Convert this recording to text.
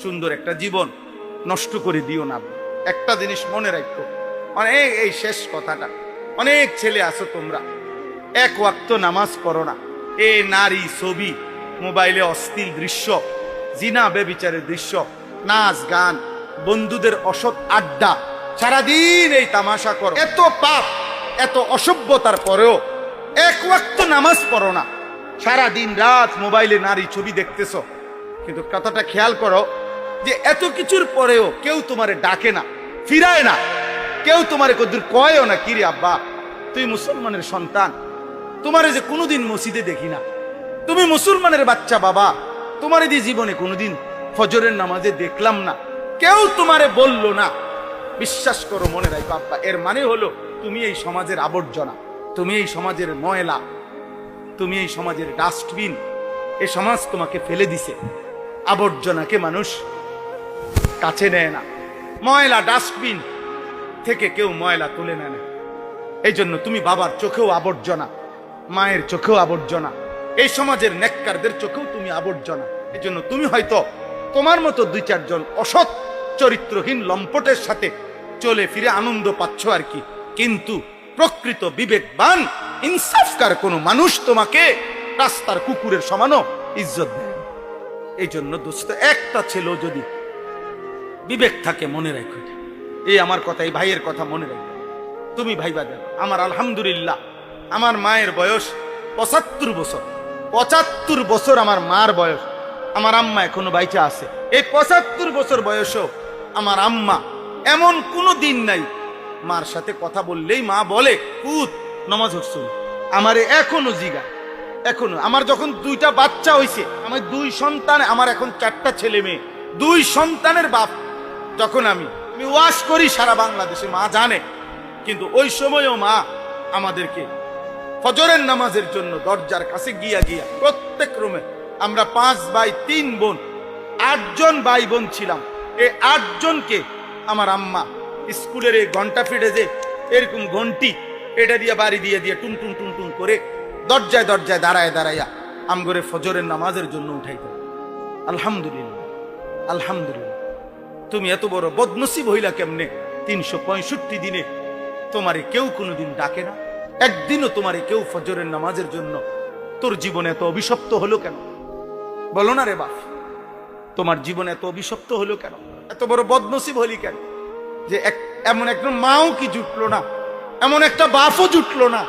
সুন্দর একটা জীবন নষ্ট করে দিও না। একটা জিনিস মনে রাখো, অনেক এই শেষ কথাটা, অনেক ছেলে আছো তোমরা এক ওয়াক্ত নামাজ পড়ো না। এই নারী ছবি, মোবাইলে অশ্লীল দৃশ্য, জিনা বেবিচারের দৃশ্য, নাচ গান, বন্ধুদের অসৎ আড্ডা, সারাদিন এই তামাশা করো। এত পাপ, এত অসভ্যতার পরেও এক ওয়াক্ত নামাজ পড়ো না। সারা দিন রাত মোবাইলে নারী ছবি দেখতেছো। কিন্তু কথাটা খেয়াল করো যে এত কিছুর পরেও কেউ তোমারে ডাকে না, ফিরায় না, কেউ তোমারে কদ্দুর কয়ও না, কিরে আব্বা তুই মুসলমানের সন্তান, তোমারে যে কোনোদিন মসজিদে দেখি না, তুমি মুসলমানের বাচ্চা বাবা, তোমার এই জীবনে কোনোদিন ফজরের নামাজে দেখলাম না, কেউ তোমারে বলল না। বিশ্বাস করো, মনে রাখো আব্বা, এর মানে হলো তুমি এই সমাজের আবর্জনা, তুমি এই সমাজের ময়লা, তুমি এই সমাজের ডাস্টবিন। এই সমাজ তোমাকে ফেলে দিছে। আবর্জনাকে মানুষ কাছে নেয় না, ময়লা ডাস্টবিন থেকে কেউ ময়লা তুলে নেয় না। এই জন্য তুমি বাবার চোখেও আবর্জনা, মায়ের চোখেও আবর্জনা, এই সমাজের নেককারদের চোখেও তুমি আবর্জনা। এই জন্য তুমি হয়তো তোমার মতো দুই চারজন অসৎ চরিত্রহীন লম্পটের সাথে চলে ফিরে আনন্দ পাচ্ছ আর কি, কিন্তু প্রকৃত বিবেকবান ইনসাফকার কোন মানুষ তোমাকে রাস্তার কুকুরের সমানও ইজ্জত দেয়। এই জন্য দোস্ত, একটা ছেলেও যদি বিবেক থাকে মনে রাখো, এই আমার কথা, এই ভাইয়ের কথা মনে রাখো। তুমি ভাইবা দেব, আমার আলহামদুলিল্লাহ আমার মায়ের বয়স ৭৫ বছর, ৭৫ বছর আমার মার বয়স, আমার আম্মা এখনো বাইচা আছে। এই ৭৫ বছর বয়সেও আমার আম্মা এমন কোনো দিন নাই মার সাথে কথা বললেই মা বলে পুত নামাজ হচ্ছে। আমারে এখনো জিগা, এখনো আমার যখন দুইটা বাচ্চা হইছে, আমার দুই সন্তান, আমার এখন 4টা ছেলে মেয়ে, দুই সন্তানের বাপ, যখন আমি ওয়াজ করি সারা বাংলাদেশে মা জানে, কিন্তু ওই সময়ও মা আমাদেরকে ফজরের নামাজের জন্য দরজার কাছে গিয়া গিয়া, প্রত্যেক রুমে আমরা 5 ভাই 3 বোন, 8 জন ভাই বোন ছিলাম। এই 8 জনকে আমার আম্মা স্কুলের এই ঘন্টা ফিটে যে এরকম ঘন্টি, এটা দিয়ে বাড়ি দিয়ে দিয়ে টুন টুন টুন টুন করে দরজায় দরজায় দাঁড়ায় দাঁড়াইয়া আমগরে ফজরের নামাজের জন্য উঠাইতে। আলহামদুলিল্লাহ, আলহামদুলিল্লাহ। তুমি এত বড় বদনসিব হইলা কেমনে? 365 দিনে তোমারে কেউ কোনোদিন ডাকে না, একদিনও তোমারে কেউ ফজরের নামাজের জন্য। তোর জীবনে এত অভিশপ্ত হলো কেন? বলো না রে বাপ, তোমার জীবনে এত অভিশপ্ত হলো কেন? এত বড় বদনসিব হলি কেন যে এমন একজন মাও কি জুটলো না, এমন একটা বাপও জুটলো না